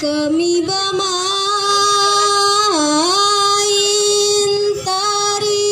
Kami bermain tari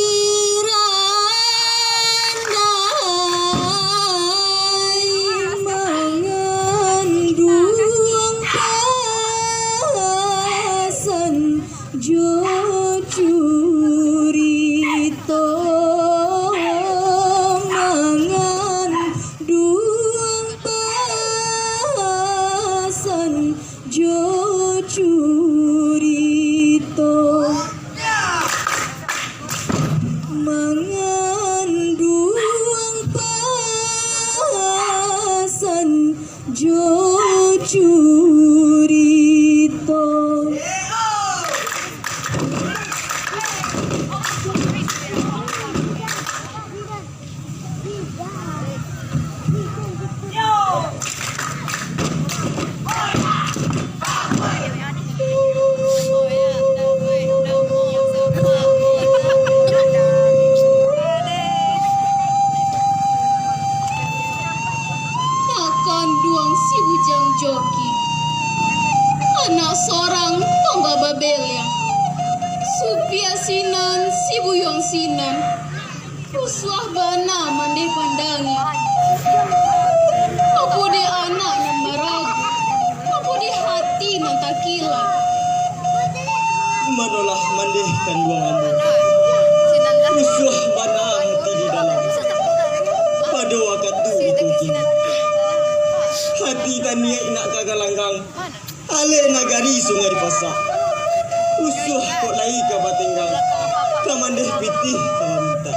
Tuhan. Uswah bana mande pandangi. Apa de anak yang maragu. Apa de hati nan takila. Manolah mande kan buang ambu. Uswah bana hati di dalam. Pada waktu itu kini. Hati tania inak kagalanggang. Ale nagari sungai pasak. Uswah kok lai ka batenggang. Kamandeh pitih kalamita.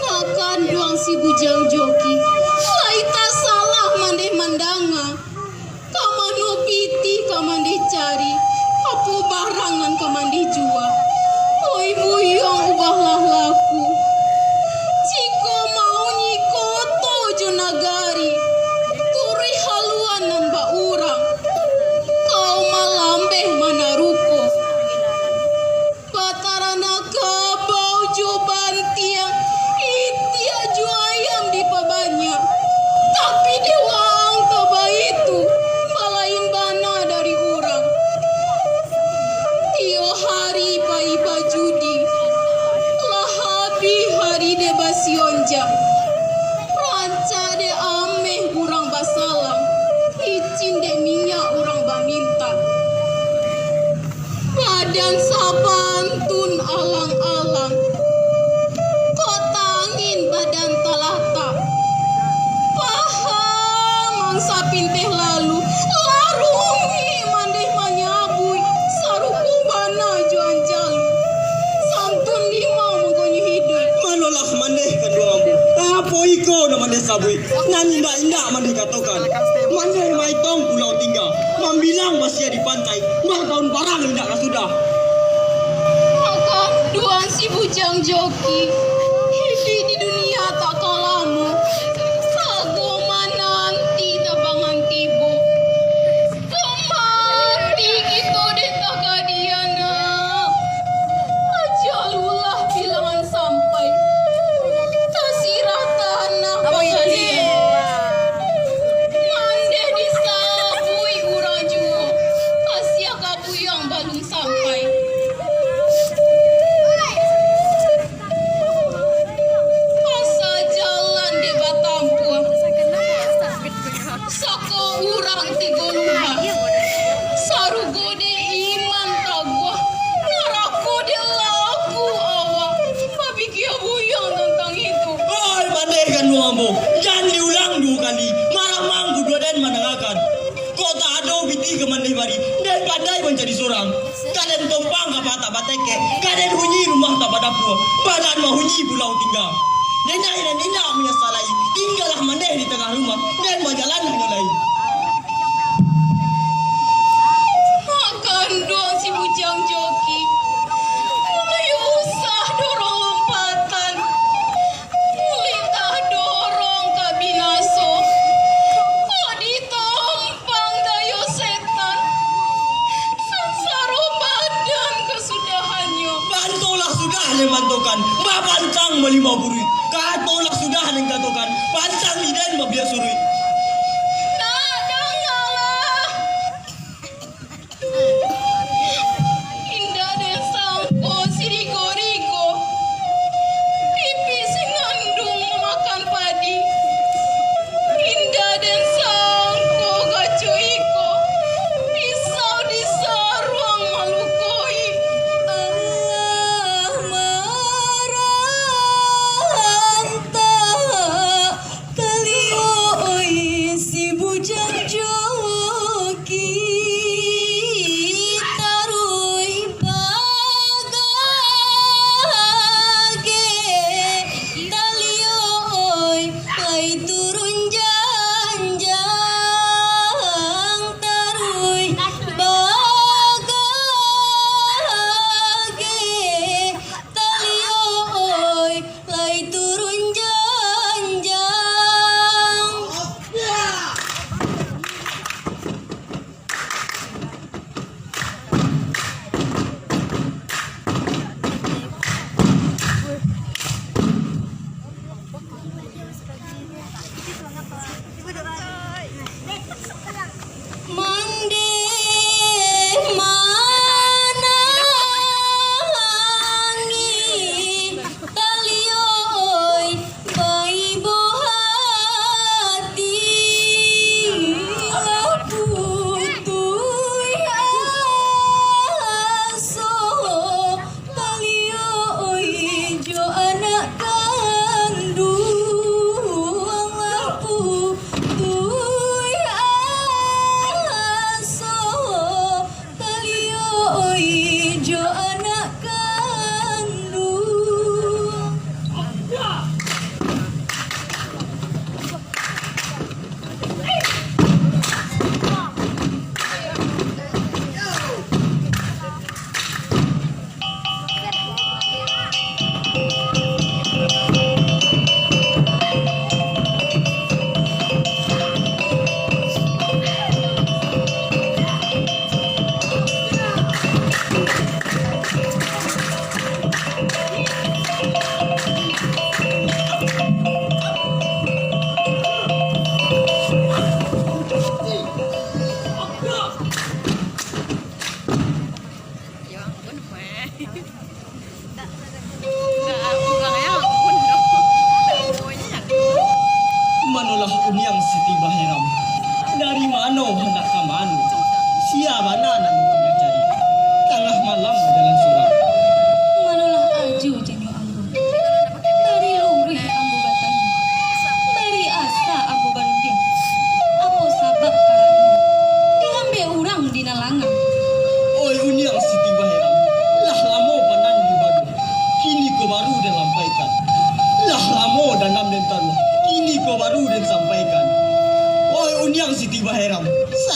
Nakan duang si bujang joki. Laita salah mandeh mandanga. Kamano piti kamandeh cari. Apu barangan kamandeh jua. Oi buyong ubahlah laku. Jika mau nyikoto junagari. Turi haluan namba urang. Kau malambeh manaruko. Batarana kabau juban tiang. Itia ju ayam di pabanya. Tapi dewang taba itu. Malain bana dari urang. Tio hari pai bajudi. Lahabi hari de basionja. Ranca de ameh urang basalam. Icin de minyak urang baminta. Badan sabantun alang-alang. Kotangin badan talata. Paham mangsa pintih lalu. Larungi mandeh manyabui. Saruku bana juan jalu. Santun limau mengkonyi hidup. Manolah mande kan buang ambu. Apa iko na mande sabui. Nan indah-indah mande katokan. Mande maitong pulau tinggal. Mambilang masih di pantai. Mah kaun barang indah sudah. Akan duang si bujang joki. Hidup di dunia tak kalamu. Agama nanti tabangan tibu. Kemati kita detak kadiana. Ajalulah bilangan sampai. Tasirah tanah pangalian. Mande disabui urang juo. Asia kabuyang balung sampai. Masa jalan di Batampu. Sako urang tigoluma. Sarugo de iman tagwa. Narako de laku awak. Pabikia buyang tentang itu. Oi mande kan buang ambu. Jangan diulang 2 kali. Marah manggu dua dan manangakan. Kau tak ada biti ke mande bari. Dan pandai mencari sorang. Kalian tompang ke batak bateke. Kalian hunyi rumah tak pada pua. Badan mah hunyi pulau tinggal. Nenek dan indah menyesalai. Tinggallah mande di tengah rumah. Dan berjalan hanya lain. Makan doang si bujang joki. Mulai usah dorong lompatan. Mulitah dorong kabinaso. Kok ditompang dayo setan. Sengsara badan kesudahannya. Bantulah sudah yang bantukan. Bapancang melimau burui. Katolah sudah yang katokan. Pancang lidan mabiar surui. Nak janganlah. Indah dan sangko sirigo-rigo. Pipi singandung memakan padi. Indah dan sangko gacu iko. Pisau di saruang malukoi. Allah marah.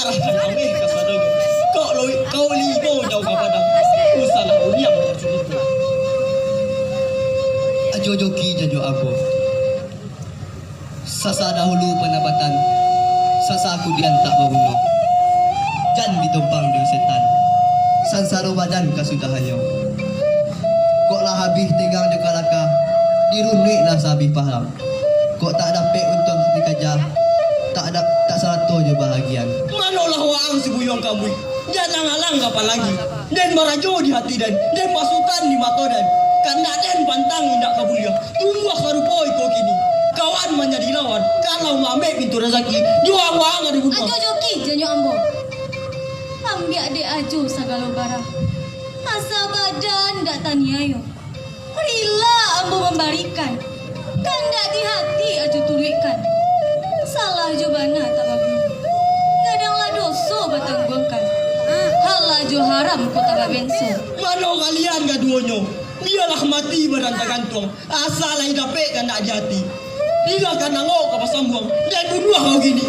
marah kan ameh kasadanya. Kau ligo jauh kepada usalah uniam macam itu. Ajo joki jajo aku. Sasa dahulu penabatan. Sasa aku diantak berbunuh. Jan ditumpang dengan setan. Sansaro badan kasudahannya. Kok lah habis tegang je kalaka. Dirunuk lah sabi faham. Kok tak dapat untuk dikajah. Tak satu je bahagian. Manolah waang si buyong kamu. Jangan alang apa lagi. Dan marajo di hati dan pasukan di mata dan. Karena dan pantang indak kabulia. Tunggu sarupoi kau kini. Kawan menjadi lawan. Kalau ngambil pintu rezeki. Juang waang ada bunuh. Ajo joki janyo ambo. Ambil adik ajo sagala barang. Asa badan dak taniayo. Rila ambo memberikan. Kan dak di hati ajo tulikan. Salah jo bana tak bagus. Ngadanglah doso batangguangkan. Halah jo haram kota babenso. Mano kalian gaduonyo. Biarlah mati berantah gantung. Asal ai dapat kan nak jati. Tiga kan nangok ke pasambung. Dan bunuh kau gini.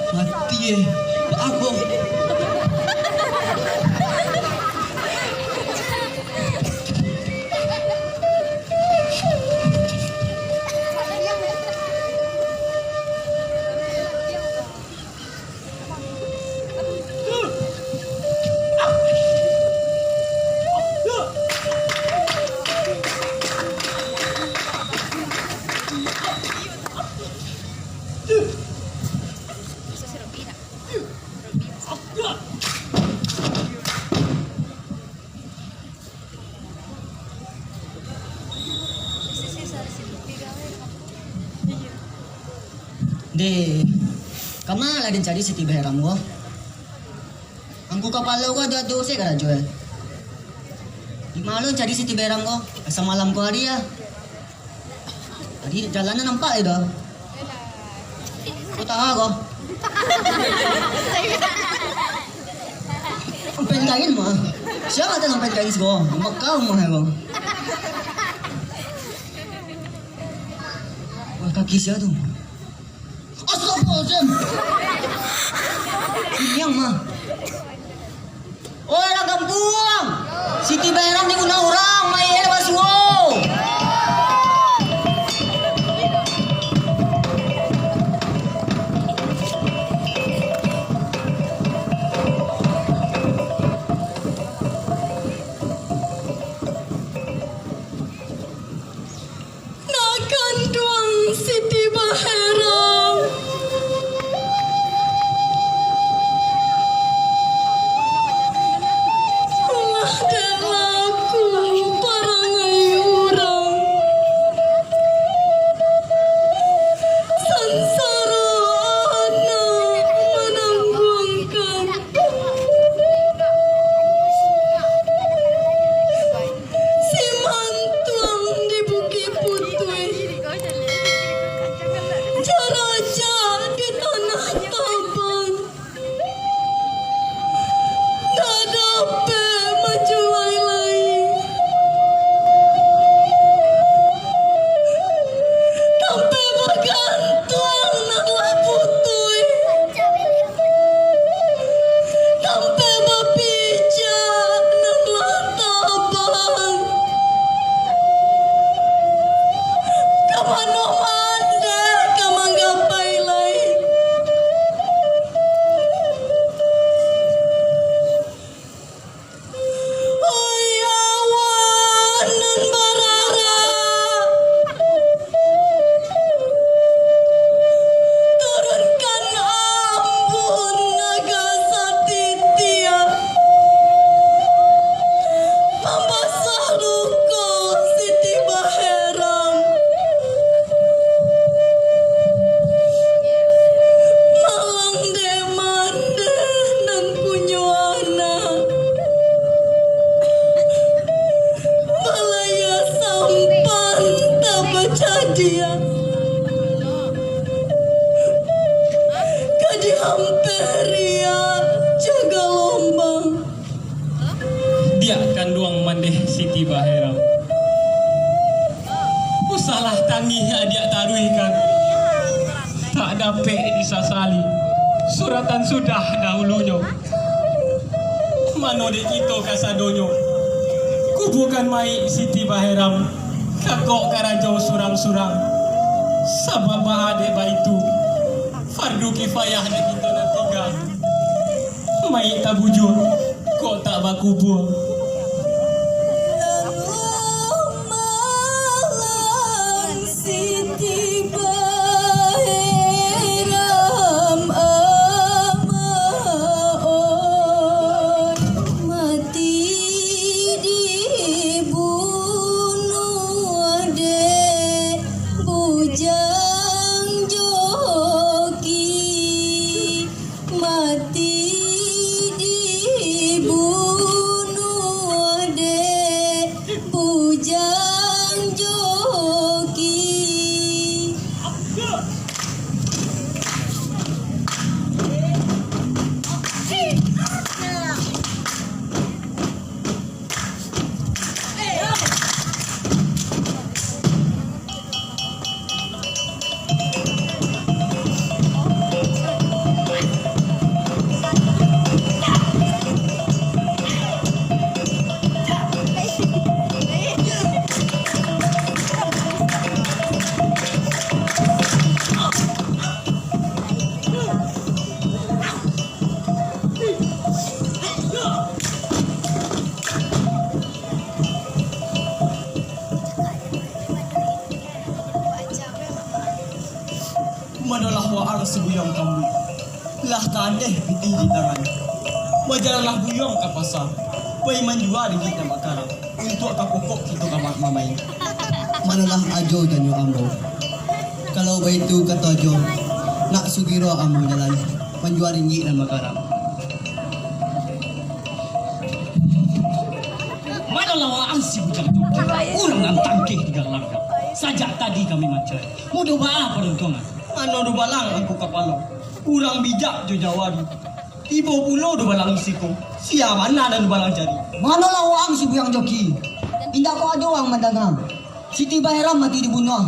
Mati aku. De, kamala din cari Siti Behram ko. Ang kukapalaw ko ada 12 kada jual. Di malu cari Siti Behram ko. Sa malam ko hari ya. Tadi jalanan nampak itu. Ko tahu ko. Ang pengain mo. Siapa ada ang pengain ko? Makau mo ko. Wah kaki siapa tuh? Astagfirullahaladzim. Ini yang mah. Orang kampung. Siti Behram ni guna orang. Mai ada basuo. Nakan tuang Siti Behram. Allah dan aku. Jamperia jaga lombang. Dia kanduang mandeh Siti Baheram. Usalah tangi dia taruhkan. Tak dapet disasali. Suratan sudah dahulunya. Mano dek kita kasadonyo. Kubukan mai Siti Baheram. Kakok karajo surang-surang. Sabab bahade baitu. Fardu kifayah dek kita nak tinggal. Mai tak bujur. Kok tak bakubur. Malam Siti Baheram amaon mati dibunuh dek bujang joki mati dibunuh dek bujang joki. Manalah waang sebuyang kamu. Lah kadeh piti di tangan. Wajarlah buyang ke pasar. Pai menjual di kita makanan. Untuk kapokok kita kamak mamai. Manalah ajo janyo ambo. Kalau baitu kata ajo, nak sugiro ambo jalan menjual ringgit dan makanan. Manalah waang si bujang itu. Orang yang tangkih di langkah. Sajak tadi kami macam. Mudah maaf peruntungan. Ano do balang aku kapalo. Kurang bijak jo jawari. Ibu pulau do balang isiko. Sia mana dan do balang cari. Manalah waang si buyang joki. Indah ko ajo ang mandangang. Siti Baheram mati dibunuh.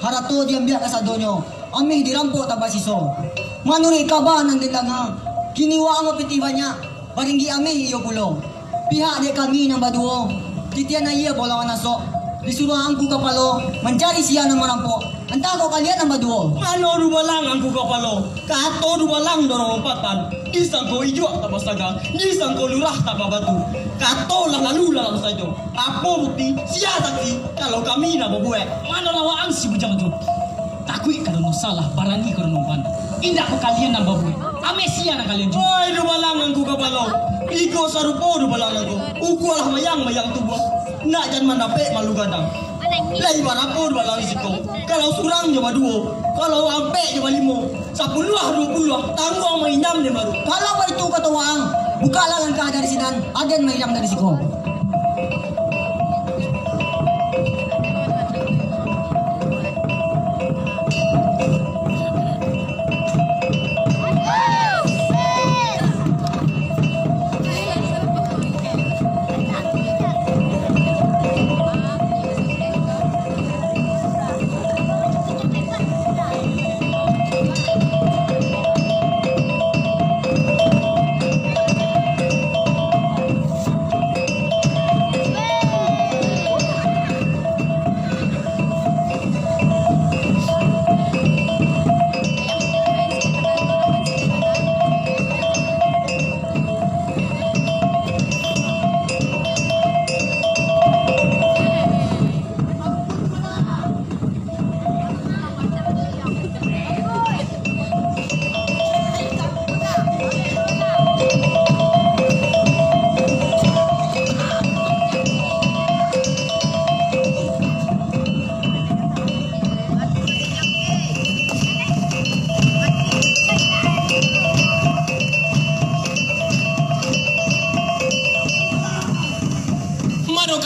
Harato diambil kasadonyo. Amih dirampok tabasiso. Manuri kaban ang dindangang. Kini waang opiti banyak. Baringgi amih iyo pulo. Pihak dek kami ng baduo. Titian na iya bolawan nasok. Disuruh angku kapalo mencari siya ng marampok. Entah kau kalian ang baduo. Ano do balang aku kapalo. Kato do balang dorong lompatan. Isang ko ijo tabasagang. Isang ko lurah tababatu. Kato lang lalu lang saja. Apa bukti? Sia saksi kalau kami nak berbuat. Manalah waang si bujang itu. Takui kalau salah barani kalau ban. Indah ko kalian ang baboy. Amesia na kalian juga. Oi do balang aku kapalo. Iko sarupo do balang aku. Uku lah mayang tubuh. Nak jan mandape malu gadang. Lai barapur balang isiko. Kalau surang je baduo. Kalau ampe je balimo. 10 20 tanggung mainam de baru. Kalau ba itu kata waang, buka lang ang kada dari sinan. Aden may ilang dari siko.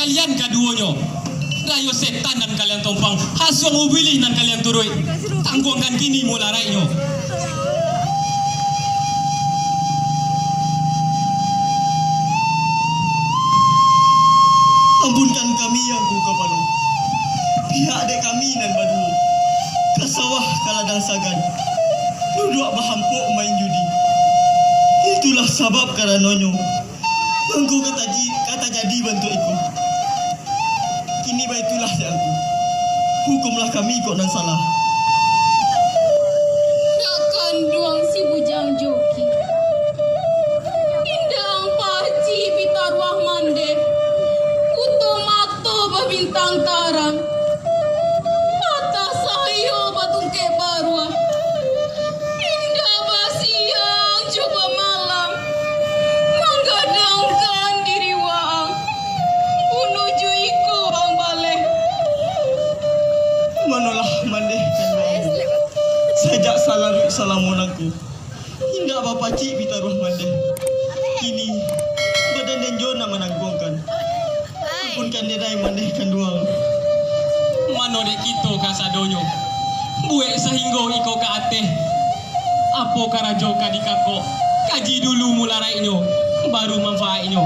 kalian kaduonyo. Rayo setan dan kalian tompang, hasuang ubilih dan kalian turui. Tangguangkan kini mula rayo. Pihak dek kami nan badu. Ke sawah kaladang sagan. Duduk bahampuk main judi. Itulah sebab karenanya engkau kata jadi bantu iku. Kini baitulah si aku. Hukumlah kami kok nan salah. Takkan duang si bujang joki. Indah ang paci pitarwah mande. Uto mato babintang tarang. Mata sayo batungke barwa. Indah basiang coba malam. Menggadangkan diri waang. Menuju iko ang balik. Manolah mandeh kan. Sejak salamunanku. Hingga bapa cik bitaruh mandeh. Kini badan dan jona menanggungkan. Ampunkan dia dai mandeh kan duang. Mano dek kito kasadonyo. Buek sehingga iko ka ateh. Apo karajo kadikako. Kaji dulu mularainyo. Baru manfaatnya.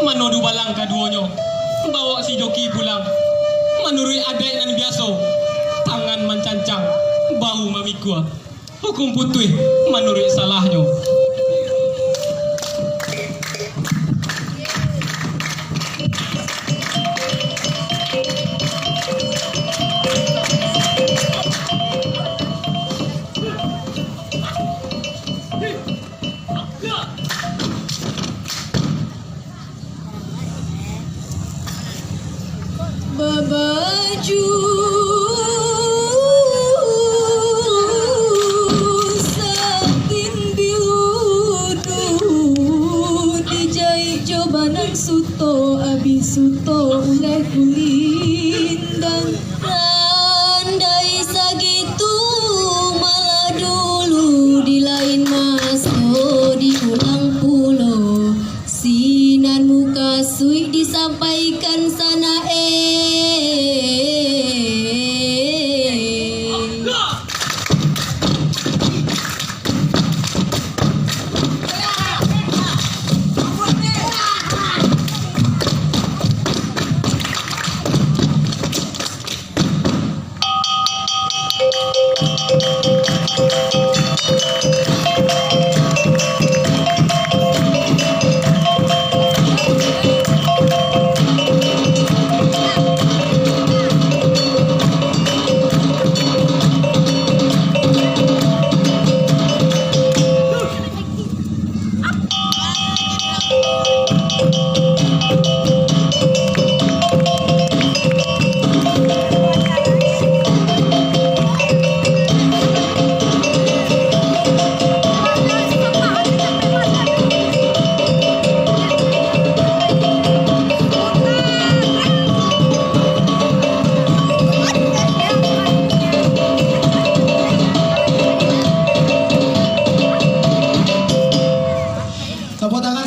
Mano du balang kaduonyo. Bawa si joki pulang. Menurut adik dan biasa. Tangan mencancang. Bau memikua. Hukum putih menurut salahnya. Babaju sakin biludu dijahit jobanan suto abis suto oleh kulindang. Andai sagitu malah dulu di lain maso diulang pulau. Sinan muka sui disampaikan sana Tepuk tangan